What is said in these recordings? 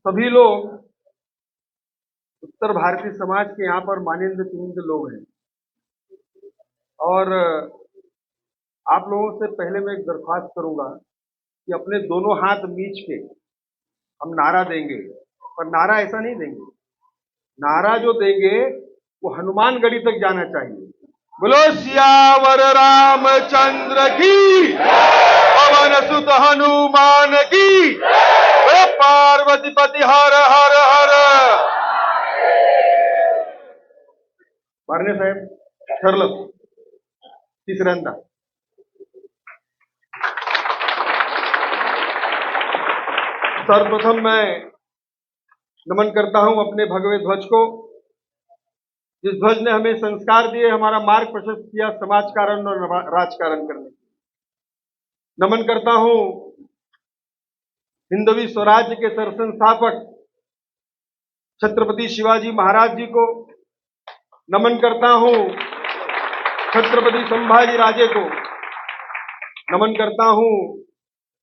सभी लोग उत्तर भारतीय समाज के यहाँ पर मानिंद चुनिंद लोग हैं और आप लोगों से पहले मैं एक दरख्वास्त करूंगा कि अपने दोनों हाथ मीच के हम नारा देंगे। पर नारा ऐसा नहीं देंगे, नारा जो देंगे वो हनुमानगढ़ी तक जाना चाहिए। बोलो सियावर रामचंद्र की, पवन सुत हनुमान की, बोलो पार्वती पति हर हर हर। बारणे साहेब ठरलं तिसऱ्यांदा। सर्वप्रथम मैं नमन करता हूं अपने भगवे ध्वज को, जिस ध्वज ने हमें संस्कार दिए, हमारा मार्ग प्रशस्त किया समाज कारण और राजकारण करने। नमन करता हूं हिंदवी स्वराज्य के सरसंस्थापक छत्रपति शिवाजी महाराज जी को। नमन करता हूं छत्रपति संभाजी राजे को। नमन करता हूं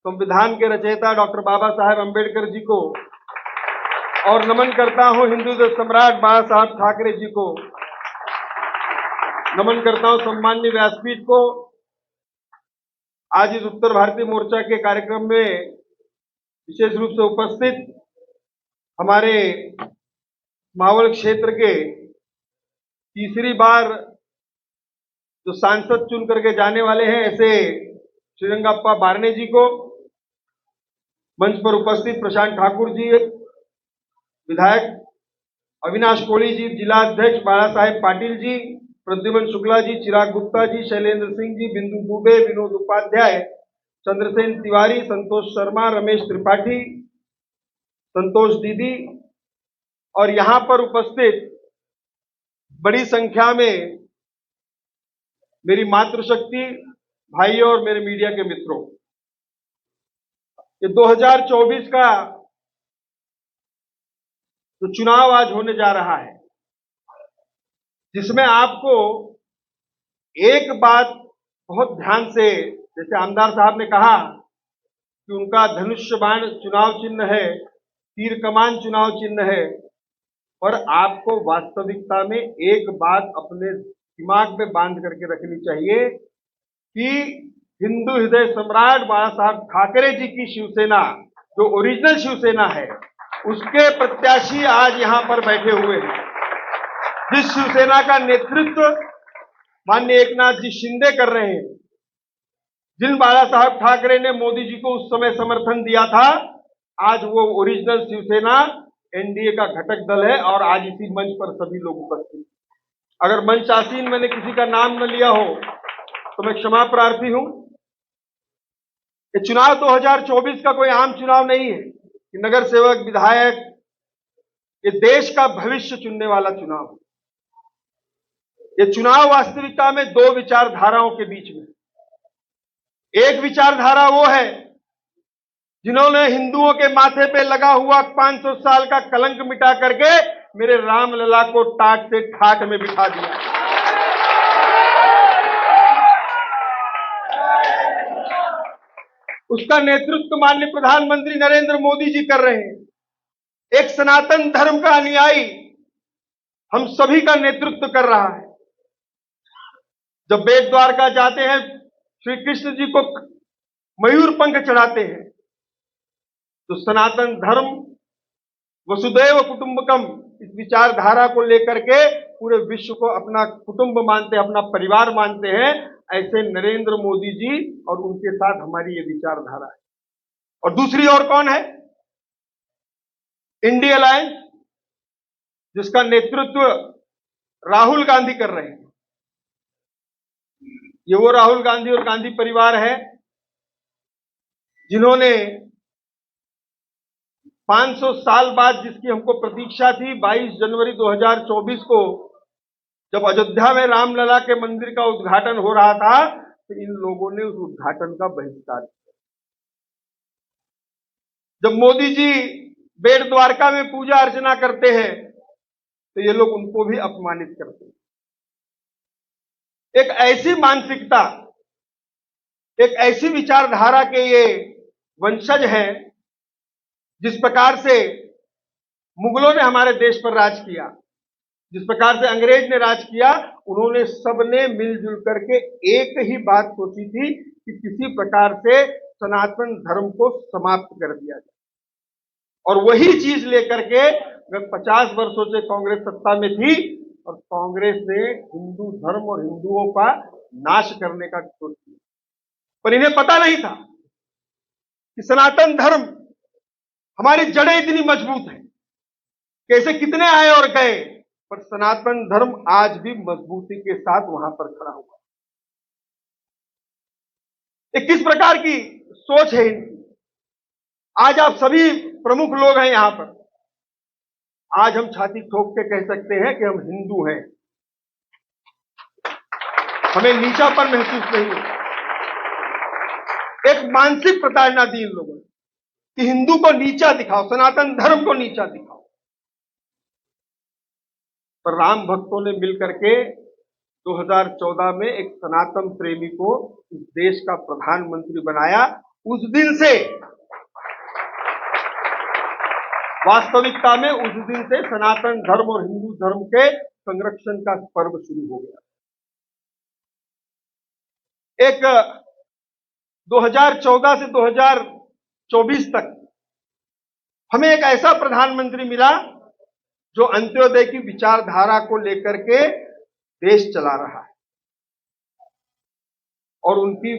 संविधान के रचयिता डॉक्टर बाबा साहेब अंबेडकर जी को और नमन करता हूं हिंदू सम्राट बाबा साहब ठाकरे जी को। नमन करता हूं सम्माननीय व्यासपीठ को। आज इस उत्तर भारतीय मोर्चा के कार्यक्रम में विशेष रूप से उपस्थित हमारे मावल क्षेत्र के तीसरी बार जो सांसद चुन करके जाने वाले हैं ऐसे श्रीरंगप्पा बारणे जी को, मंच पर उपस्थित प्रशांत ठाकुर जी, विधायक अविनाश कोली जी, जिला अध्यक्ष बाला साहेब पाटिल जी, प्रद्युमन शुक्ला जी, चिराग गुप्ता जी, शैलेंद्र सिंह जी, बिंदु दुबे, विनोद उपाध्याय, चंद्रसेन तिवारी, संतोष शर्मा, रमेश त्रिपाठी, संतोष दीदी और यहां पर उपस्थित बड़ी संख्या में मेरी मातृशक्ति भाइयों और मेरे मीडिया के मित्रों, ये 2024 का जो चुनाव आज होने जा रहा है, जिसमें आपको एक बात बहुत ध्यान से, जैसे आमदार साहब ने कहा कि उनका धनुष्य बाण चुनाव चिन्ह है, तीर कमान चुनाव चिन्ह है, पर आपको वास्तविकता में एक बात अपने दिमाग में बांध करके रखनी चाहिए कि हिंदू हृदय सम्राट बाला साहब ठाकरे जी की शिवसेना, जो ओरिजिनल शिवसेना है, उसके प्रत्याशी आज यहां पर बैठे हुए हैं। जिस शिवसेना का नेतृत्व माननीय एकनाथ जी शिंदे कर रहे हैं, जिन बाला साहब ठाकरे ने मोदी जी को उस समय समर्थन दिया था, आज वो ओरिजिनल शिवसेना एनडीए का घटक दल है और आज इसी मंच पर सभी लोग उपस्थित। अगर मंचासीन मैंने किसी का नाम न लिया हो तो मैं क्षमा प्रार्थी हूं। ये चुनाव 2024 का कोई आम चुनाव नहीं है कि नगर सेवक, विधायक, ये देश का भविष्य चुनने वाला चुनाव है। ये चुनाव वास्तविकता में दो विचारधाराओं के बीच में। एक विचारधारा वो है जिन्होंने हिंदुओं के माथे पे लगा हुआ 500 साल का कलंक मिटा करके मेरे रामलला को टाट से ठाट में बिठा दिया। उसका नेतृत्व माननीय प्रधानमंत्री नरेंद्र मोदी जी कर रहे हैं। एक सनातन धर्म का अनुयायी हम सभी का नेतृत्व कर रहा है। जब बेट द्वारका जाते हैं, श्री कृष्ण जी को मयूर पंख चढ़ाते हैं, तो सनातन धर्म वसुदैव कुटुंबकम इस विचारधारा को लेकर के पूरे विश्व को अपना कुटुंब मानते हैं, अपना परिवार मानते हैं। ऐसे नरेंद्र मोदी जी और उनके साथ हमारी ये विचारधारा है। और दूसरी ओर कौन है? इंडिया अलायंस, जिसका नेतृत्व राहुल गांधी कर रहे हैं। ये वो राहुल गांधी और गांधी परिवार है जिन्होंने 500 साल बाद जिसकी हमको प्रतीक्षा थी, 22 जनवरी 2024 को जब अयोध्या में रामलला के मंदिर का उद्घाटन हो रहा था, तो इन लोगों ने उस उद्घाटन का बहिष्कार किया। जब मोदी जी बेट द्वारका में पूजा अर्चना करते हैं तो ये लोग उनको भी अपमानित करते हैं। एक ऐसी मानसिकता, एक ऐसी विचारधारा के ये वंशज हैं, जिस प्रकार से मुगलों ने हमारे देश पर राज किया, जिस प्रकार से अंग्रेज ने राज किया, उन्होंने सबने मिलजुल करके एक ही बात सोची थी कि किसी प्रकार से सनातन धर्म को समाप्त कर दिया जाए। और वही चीज लेकर के 50 वर्षों से कांग्रेस सत्ता में थी, और कांग्रेस ने हिंदू धर्म और हिंदुओं का नाश करने का सोच किया। पर इन्हें पता नहीं था कि सनातन धर्म, हमारी जड़ें इतनी मजबूत हैं, कैसे कितने आए और गए, पर सनातन धर्म आज भी मजबूती के साथ वहां पर खड़ा हुआ। ये किस प्रकार की सोच है इनकी। आज आप सभी प्रमुख लोग हैं यहां पर, आज हम छाती ठोक के कह सकते हैं कि हम हिंदू हैं, हमें नीचापन महसूस नहीं होता। एक मानसिक प्रताड़ना दी इन लोगों ने कि हिंदू को नीचा दिखाओ, सनातन धर्म को नीचा दिखाओ। पर राम भक्तों ने मिलकर के 2014 में एक सनातन प्रेमी को इस देश का प्रधानमंत्री बनाया। उस दिन से, वास्तविकता में उस दिन से सनातन धर्म और हिंदू धर्म के संरक्षण का पर्व शुरू हो गया। एक 2014 से 2024 तक हमें एक ऐसा प्रधानमंत्री मिला जो अंत्योदय की विचारधारा को लेकर के देश चला रहा है। और उनकी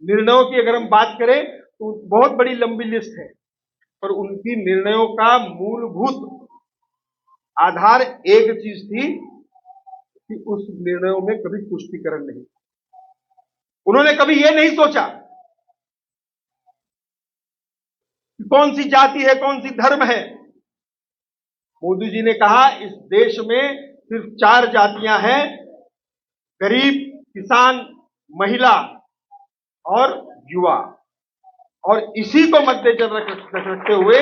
निर्णयों की अगर हम बात करें तो बहुत बड़ी लंबी लिस्ट है, पर उनकी निर्णयों का मूलभूत आधार एक चीज थी कि उस निर्णयों में कभी तुष्टीकरण नहीं। उन्होंने कभी यह नहीं सोचा कि कौन सी जाति है, कौन सी धर्म है। मोदी जी ने कहा इस देश में सिर्फ 4 जातियां हैं, गरीब, किसान, महिला और युवा। और इसी को मद्देनजर रखते हुए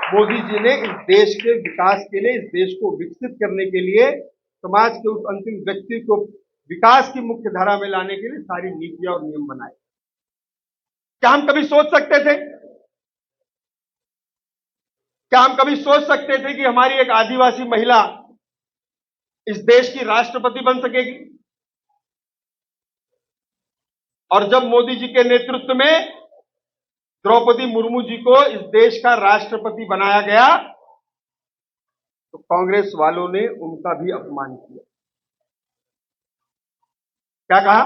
मोदी जी ने इस देश के विकास के लिए, इस देश को विकसित करने के लिए, समाज के उस अंतिम व्यक्ति को विकास की मुख्य धारा में लाने के लिए सारी नीतियां और नियम बनाए। क्या हम कभी सोच सकते थे, क्या हम कभी सोच सकते थे कि हमारी एक आदिवासी महिला इस देश की राष्ट्रपति बन सकेगी? और जब मोदी जी के नेतृत्व में द्रौपदी मुर्मू जी को इस देश का राष्ट्रपति बनाया गया, तो कांग्रेस वालों ने उनका भी अपमान किया। क्या कहा?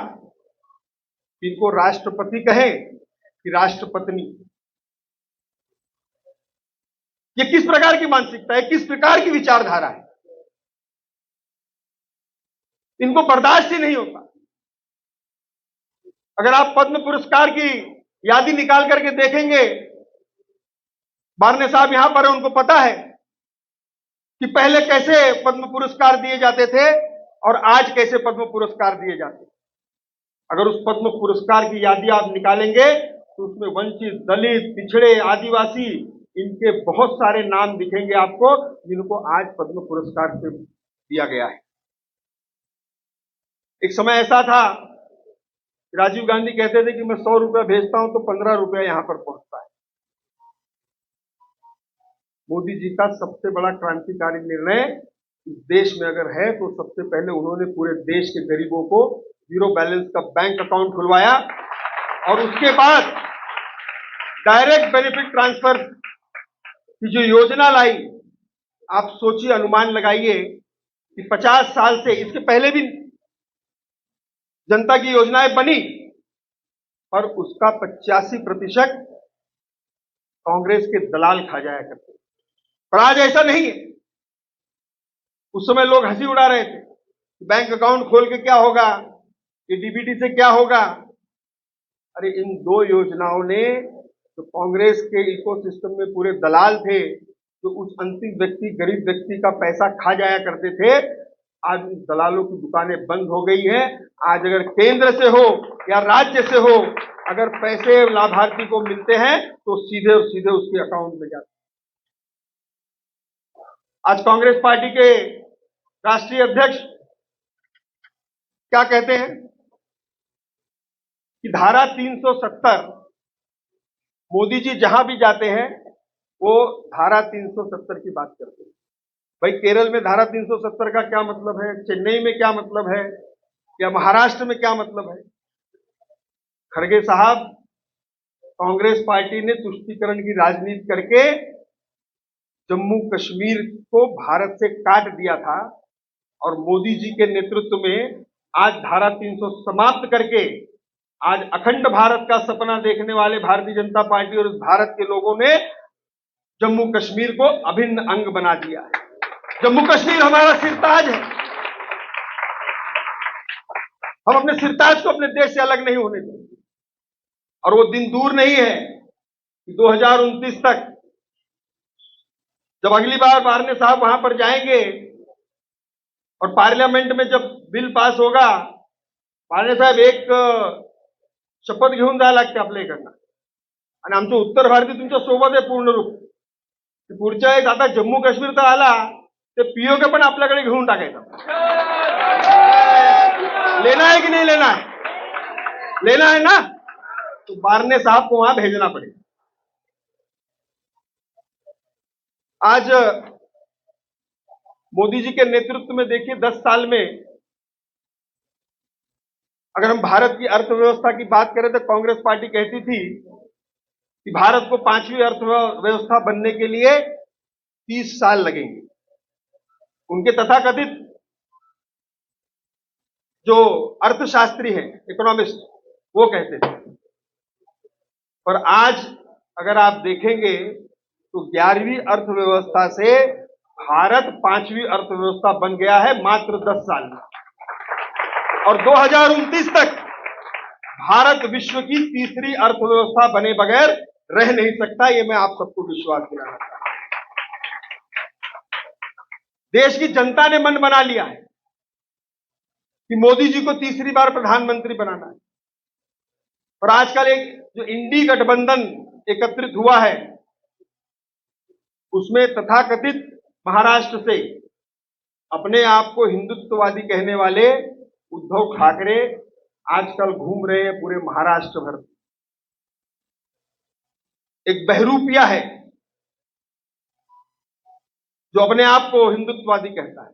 इनको राष्ट्रपति कहें कि राष्ट्रपत्नी? ये किस प्रकार की मानसिकता है, किस प्रकार की विचारधारा है? इनको बर्दाश्त ही नहीं होता। अगर आप पद्म पुरस्कार की यादी निकाल करके देखेंगे, बारने साहब यहां पर है, उनको पता है कि पहले कैसे पद्म पुरस्कार दिए जाते थे और आज कैसे पद्म पुरस्कार दिए जाते हैं। अगर उस पद्म पुरस्कार की यादी आप निकालेंगे तो उसमें वंचित, दलित, पिछड़े, आदिवासी, इनके बहुत सारे नाम दिखेंगे आपको, जिनको आज पद्म पुरस्कार से दिया गया है। एक समय ऐसा था, राजीव गांधी कहते थे कि मैं 100 रुपया भेजता हूं तो 15 रुपया यहां पर पहुंचता है। मोदी जी का सबसे बड़ा क्रांतिकारी निर्णय इस देश में अगर है तो सबसे पहले उन्होंने पूरे देश के गरीबों को जीरो बैलेंस का बैंक अकाउंट खुलवाया, और उसके बाद डायरेक्ट बेनिफिट ट्रांसफर की जो योजना लाई। आप सोचिए, अनुमान लगाइए कि 50 साल से, इसके पहले भी जनता की योजनाएं बनी, और उसका 85% कांग्रेस के दलाल खा जाया करते। पर आज ऐसा नहीं है। उस समय लोग हंसी उड़ा रहे थे, बैंक अकाउंट खोल के क्या होगा, ये डीबीटी से क्या होगा। अरे इन 2 योजनाओं ने तो कांग्रेस के इकोसिस्टम में पूरे दलाल थे, जो उस अंतिम व्यक्ति, गरीब व्यक्ति का पैसा खा जाया करते थे, आज उन दलालों की दुकानें बंद हो गई हैं। आज अगर केंद्र से हो या राज्य से हो, अगर पैसे लाभार्थी को मिलते हैं तो सीधे और सीधे उसके अकाउंट में जाते हैं। आज कांग्रेस पार्टी के राष्ट्रीय अध्यक्ष क्या कहते हैं कि धारा 370, मोदी जी जहां भी जाते हैं वो धारा 370 की बात करते हैं। भाई केरल में धारा 370 का क्या मतलब है, चेन्नई में क्या मतलब है, या महाराष्ट्र में क्या मतलब है? खड़गे साहब, कांग्रेस पार्टी ने तुष्टीकरण की राजनीति करके जम्मू कश्मीर को भारत से काट दिया था, और मोदी जी के नेतृत्व में आज धारा 300 समाप्त करके आज अखंड भारत का सपना देखने वाले भारतीय जनता पार्टी और भारत के लोगों ने जम्मू कश्मीर को अभिन्न अंग बना दिया है। जम्मू कश्मीर हमारा सिरताज है। हम अपने सिरताज को अपने देश से अलग नहीं होने देंगे, और वो दिन दूर नहीं है कि 2029 तक जब अगली बार बारने साहब वहां पर जाएंगे और पार्लियामेंट में जब बिल पास होगा, बारने साहेब एक शपथ घेऊन जायला लागते आपल्याकडनं, आणि आमचं उत्तर भारतीय तुमच्या सोबत आहे पूर्ण रूप. पुढच्या वेळेस आता जम्मू काश्मीर तर आला ते पीओके पण आपल्याकडे घेऊन टाकायचा. लेना है कि नहीं लेना है? लेना है ना, तो बारने साहब को वहां भेजना पड़ेगा. आज मोदी जी के नेतृत्व में देखिए 10 साल में अगर हम भारत की अर्थव्यवस्था की बात करें तो कांग्रेस पार्टी कहती थी कि भारत को 5वीं अर्थव्यवस्था बनने के लिए 30 साल लगेंगे. उनके तथाकथित जो अर्थशास्त्री हैं, इकोनॉमिस्ट, वो कहते थे. पर आज अगर आप देखेंगे तो 11वीं अर्थव्यवस्था से भारत 5वीं अर्थव्यवस्था बन गया है मात्र 10 साल में, और 2029 तक भारत विश्व की तीसरी अर्थव्यवस्था बने बगैर रह नहीं सकता. ये मैं आप सबको विश्वास दिलाना चाहता हूं. देश की जनता ने मन बना लिया है कि मोदी जी को तीसरी बार प्रधानमंत्री बनाना है. और आजकल एक जो इंडी गठबंधन एकत्रित हुआ है, उसमें तथाकथित महाराष्ट्र से अपने आप को हिंदुत्ववादी कहने वाले उद्धव ठाकरे आजकल घूम रहे हैं पूरे महाराष्ट्र भर. एक बहरूपिया है जो अपने आप को हिंदुत्ववादी कहता है.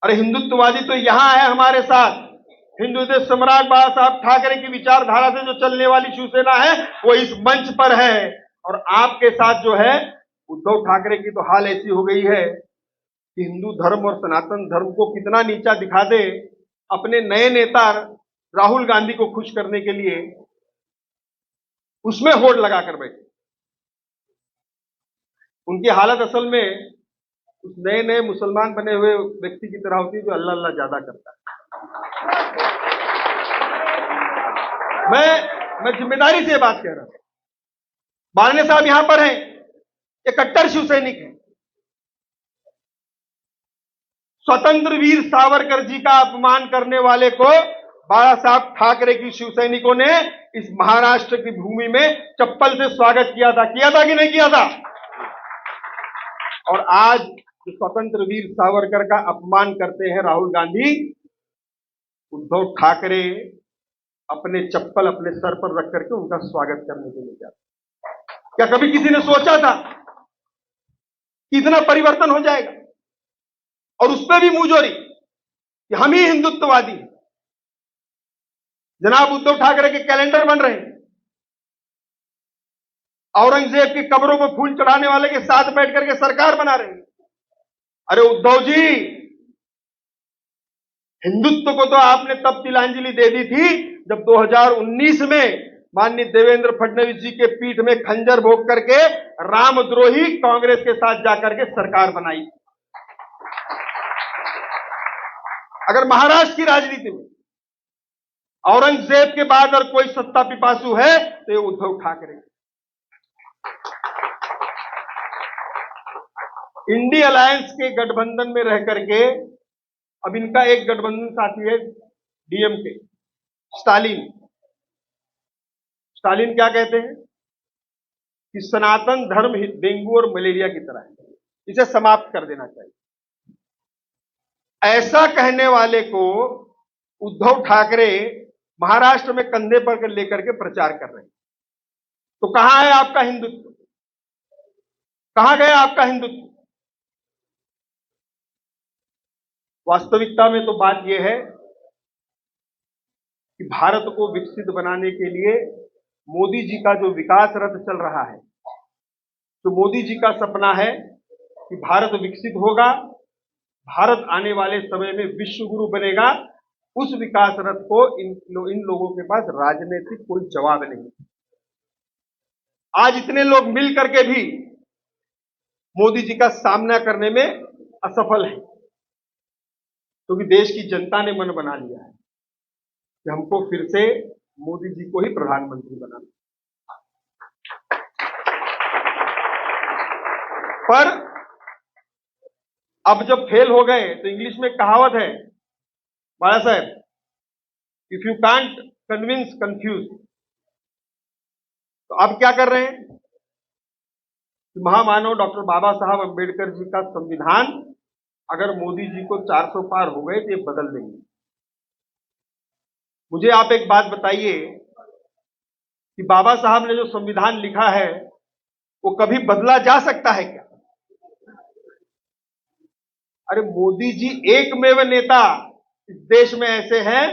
अरे हिंदुत्ववादी तो यहां है हमारे साथ. हिंदुत्व सम्राट बाला साहब ठाकरे की विचारधारा से जो चलने वाली शिवसेना है वो इस मंच पर है, और आपके साथ जो है उद्धव ठाकरे की तो हाल ऐसी हो गई है कि हिंदू धर्म और सनातन धर्म को कितना नीचा दिखा दे, अपने नए नेता राहुल गांधी को खुश करने के लिए उसमें होड़ लगाकर बैठे. उनकी हालत असल में उस नए नए मुसलमान बने हुए व्यक्ति की तरह होती है जो अल्लाह अल्लाह ज्यादा करता है. मैं जिम्मेदारी से बात कह रहा हूं. बारने साहब यहां पर हैं, एक कट्टर शिव सैनिक है. स्वतंत्र वीर सावरकर जी का अपमान करने वाले को बाला साहब ठाकरे की शिव सैनिकों ने इस महाराष्ट्र की भूमि में चप्पल से स्वागत किया था कि नहीं किया था? और आज जो स्वतंत्र वीर सावरकर का अपमान करते हैं राहुल गांधी, उद्धव ठाकरे अपने चप्पल अपने सर पर रख करके उनका स्वागत करने के लिए जाते. क्या कभी किसी ने सोचा था कि इतना परिवर्तन हो जाएगा? और उसमें भी मुंहजोरी कि हम ही हिंदुत्ववादी हैं. जनाब उद्धव ठाकरे के कैलेंडर बन रहे हैं. औरंगजेब की कब्रों पर फूल चढ़ाने वाले के साथ बैठ करके सरकार बना रहे हैं. अरे उद्धव जी, हिंदुत्व को तो आपने तब तिलांजलि दे दी थी जब 2019 में माननीय देवेंद्र फडणवीस जी के पीठ में खंजर भोग करके रामद्रोही कांग्रेस के साथ जाकर के सरकार बनाई. अगर महाराष्ट्र की राजनीति में औरंगजेब के बाद और कोई सत्ता पिपासु है तो ये उद्धव ठाकरे. इंडी अलायंस के गठबंधन में रह करके अब इनका एक गठबंधन साथी है डीएमके, स्टालिन. स्टालिन क्या कहते हैं कि सनातन धर्म डेंगू और मलेरिया की तरह है, इसे समाप्त कर देना चाहिए. ऐसा कहने वाले को उद्धव ठाकरे महाराष्ट्र में कंधे पर लेकर के प्रचार कर रहे हैं. तो कहां है आपका हिंदुत्व? कहां गया आपका हिंदुत्व? वास्तविकता में तो बात यह है कि भारत को विकसित बनाने के लिए मोदी जी का जो विकास रथ चल रहा है, तो मोदी जी का सपना है कि भारत विकसित होगा, भारत आने वाले समय में विश्व गुरु बनेगा। उस विकास रथ को इन लोगों के पास राजनीतिक कोई जवाब नहीं। आज इतने लोग मिल करके भी मोदी जी का सामना करने में असफल है, क्योंकि देश की जनता ने मन बना लिया है कि हमको फिर से मोदी जी को ही प्रधानमंत्री बनाना। पर अब जब फेल हो गए तो इंग्लिश में कहावत है बाला साहब, if you can't convince confuse. तो अब क्या कर रहे हैं? महामानव डॉक्टर बाबा साहब अंबेडकर जी का संविधान अगर मोदी जी को 400 पार हो गए तो ये बदल देंगे। मुझे आप एक बात बताइए कि बाबा साहब ने जो संविधान लिखा है वो कभी बदला जा सकता है क्या? अरे मोदी जी एकमेव नेता इस देश में ऐसे हैं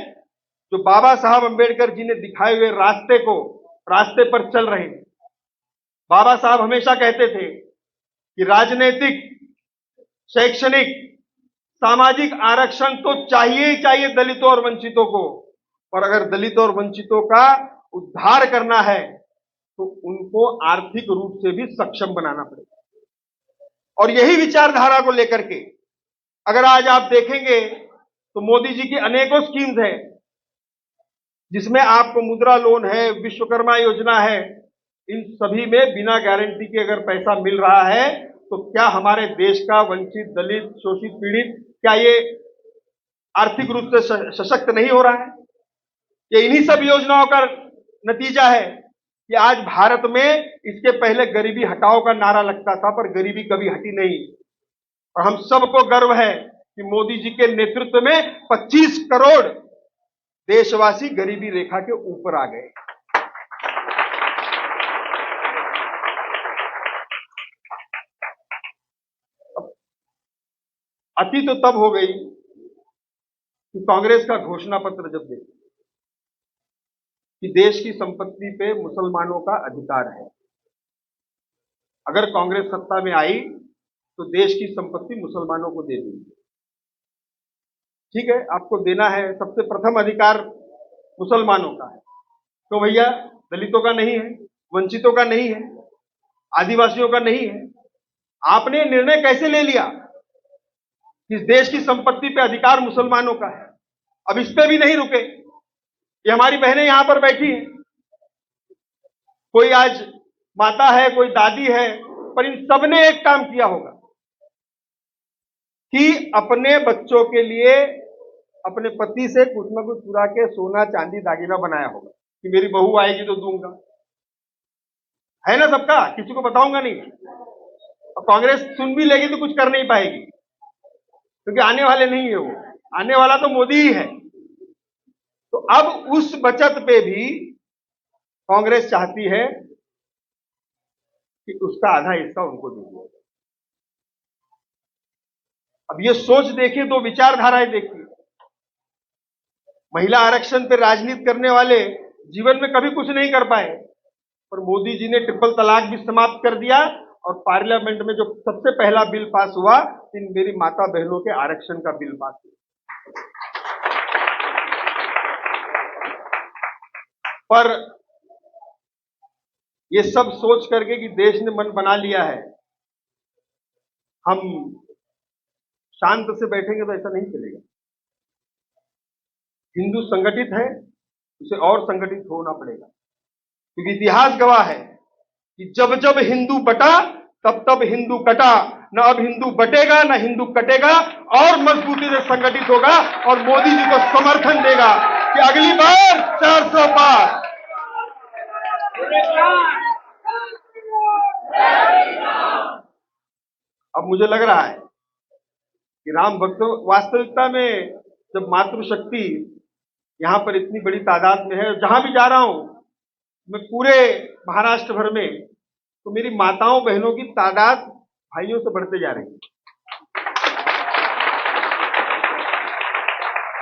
जो बाबा साहब अंबेडकर जी ने दिखाए हुए रास्ते पर चल रहे हैं। बाबा साहब हमेशा कहते थे कि राजनीतिक, शैक्षणिक, सामाजिक आरक्षण तो चाहिए ही चाहिए दलितों और वंचितों को, और अगर दलितों और वंचितों का उद्धार करना है तो उनको आर्थिक रूप से भी सक्षम बनाना पड़ेगा। और यही विचारधारा को लेकर के अगर आज आप देखेंगे तो मोदी जी की अनेकों स्कीम्स हैं, जिसमें आपको मुद्रा लोन है, विश्वकर्मा योजना है। इन सभी में बिना गारंटी के अगर पैसा मिल रहा है तो क्या हमारे देश का वंचित, दलित, शोषित, पीड़ित, क्या ये आर्थिक रूप से सशक्त नहीं हो रहा है? ये इन्हीं सब योजनाओं का नतीजा है कि आज भारत में इसके पहले गरीबी हटाओ का नारा लगता था, पर गरीबी कभी हटी नहीं। और हम सबको गर्व है कि मोदी जी के नेतृत्व में 25 करोड़ देशवासी गरीबी रेखा के ऊपर आ गए। अति तो तब हो गई कि कांग्रेस का घोषणा पत्र जब देखा कि देश की संपत्ति पे मुसलमानों का अधिकार है, अगर कांग्रेस सत्ता में आई तो देश की संपत्ति मुसलमानों को दे देगी। ठीक है, आपको देना है, सबसे प्रथम अधिकार मुसलमानों का है, तो भैया दलितों का नहीं है, वंचितों का नहीं है, आदिवासियों का नहीं है। आपने निर्णय कैसे ले लिया कि इस देश की संपत्ति पे अधिकार मुसलमानों का है? अब इस पे भी नहीं रुके। ये हमारी बहनें यहां पर बैठी हैं, कोई आज माता है, कोई दादी है, पर इन सब ने एक काम किया होगा कि अपने बच्चों के लिए अपने पति से कुछ न कुछ चुरा के सोना चांदी दागिना बनाया होगा कि मेरी बहू आएगी तो दूंगा। है ना सबका, किसी को बताऊंगा नहीं। और कांग्रेस सुन भी लेगी तो कुछ कर नहीं पाएगी, क्योंकि आने वाले नहीं है वो, आने वाला तो मोदी ही है। तो अब उस बचत पे भी कांग्रेस चाहती है कि उसका आधा हिस्सा उनको दीजिए। अब ये सोच देखिए, दो विचारधाराएं देखिए। महिला आरक्षण पे राजनीति करने वाले जीवन में कभी कुछ नहीं कर पाए, पर मोदी जी ने ट्रिपल तलाक भी समाप्त कर दिया, और पार्लियामेंट में जो सबसे पहला बिल पास हुआ, इन मेरी माता बहनों के आरक्षण का बिल पास हुआ। पर ये सब सोच करके कि देश ने मन बना लिया है, हम शांत से बैठेंगे तो ऐसा नहीं चलेगा। हिंदू संगठित है, उसे और संगठित होना पड़ेगा, क्योंकि इतिहास गवाह है कि जब जब हिंदू बटा तब तब हिंदू कटा। न अब हिंदू बटेगा न हिंदू कटेगा, और मजबूती से संगठित होगा और मोदी जी को समर्थन देगा कि अगली बार 400 पार। अब मुझे लग रहा है कि राम भक्त वास्तविकता में जब मातृशक्ति यहां पर इतनी बड़ी तादाद में है, जहां भी जा रहा हूं मैं पूरे महाराष्ट्र भर में, तो मेरी माताओं बहनों की तादाद भाइयों से बढ़ते जा रही है।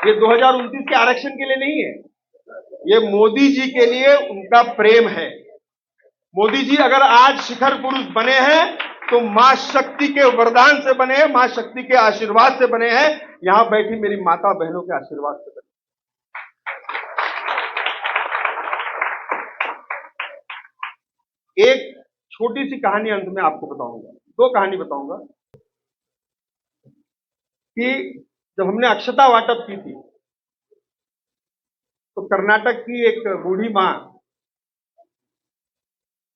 ये 2029 के आरक्षण के लिए नहीं है, ये मोदी जी के लिए उनका प्रेम है। मोदी जी अगर आज शिखर पुरुष बने हैं तो मां शक्ति के वरदान से बने हैं, मां शक्ति के आशीर्वाद से बने हैं, यहां बैठी मेरी माता बहनों के आशीर्वाद से बने। एक छोटी सी कहानी अंत में आपको बताऊंगा, दो कहानी बताऊंगा कि जब हमने अक्षता वाटप की थी तो कर्नाटक की एक बूढ़ी मां,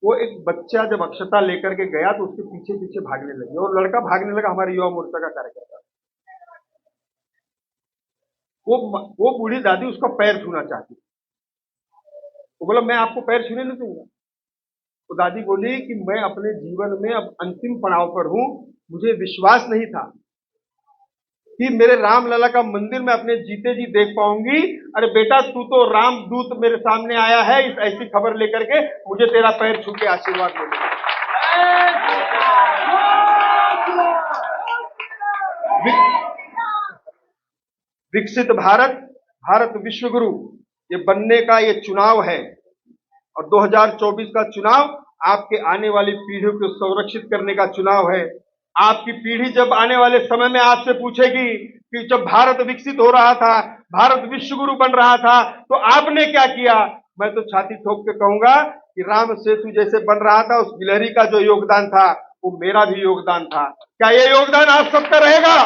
वो एक बच्चा जब अक्षता लेकर के गया तो उसके पीछे पीछे भागने लगी और लड़का भागने लगा, हमारे युवा मोर्चा का कार्यकर्ता। वो बूढ़ी दादी उसका पैर छूना चाहती, वो बोला मैं आपको पैर छूने नहीं दूंगा। तो दादी बोली कि मैं अपने जीवन में अब अंतिम पड़ाव पर हूं, मुझे विश्वास नहीं था कि मेरे रामलला का मंदिर मैं अपने जीते जी देख पाऊंगी। अरे बेटा, तू तो रामदूत मेरे सामने आया है इस ऐसी खबर लेकर के, मुझे तेरा पैर छू के आशीर्वाद मिलेगा। विकसित भारत, भारत विश्व गुरु, ये बनने का ये चुनाव है और 2024 का चुनाव आपके आने वाली पीढ़ियों को संरक्षित करने का चुनाव है। आपकी पीढ़ी जब आने वाले समय में आपसे पूछेगी कि जब भारत विकसित हो रहा था, भारत विश्व गुरु बन रहा था, तो आपने क्या किया, मैं तो छाती ठोक के कहूंगा कि राम सेतु जैसे बन रहा था, उस गिलहरी का जो योगदान था वो मेरा भी योगदान था। क्या ये योगदान आप सबका रहेगा?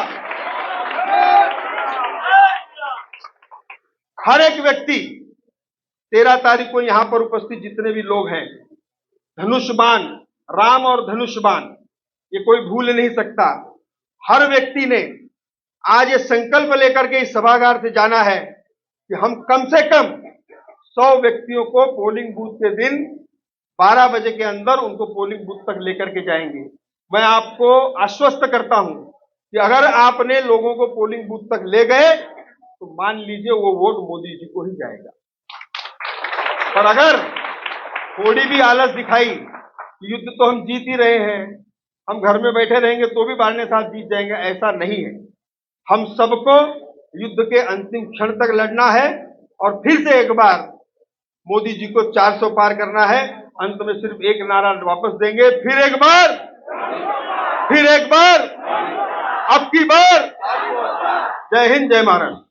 हर एक व्यक्ति 13 तारीख को यहां पर उपस्थित जितने भी लोग हैं, धनुष्यबाण, राम और धनुष्यबाण ये कोई भूल नहीं सकता। हर व्यक्ति ने आज ये संकल्प लेकर के इस सभागार से जाना है कि हम कम से कम 100 व्यक्तियों को पोलिंग बूथ के दिन 12 बजे के अंदर उनको पोलिंग बूथ तक लेकर के जाएंगे। मैं आपको आश्वस्त करता हूं कि अगर आपने लोगों को पोलिंग बूथ तक ले गए तो मान लीजिए वो वोट मोदी जी को ही जाएगा। और अगर थोड़ी भी आलस दिखाई, युद्ध तो हम जीत ही रहे हैं, हम घर में बैठे रहेंगे तो भी बाढ़ साथ जीत जाएंगे, ऐसा नहीं है। हम सबको युद्ध के अंतिम क्षण तक लड़ना है और फिर से एक बार मोदी जी को 400 पार करना है। अंत में सिर्फ एक नारा वापस देंगे, फिर एक बार, अब की बार। जय हिंद, जय महाराष्ट्र।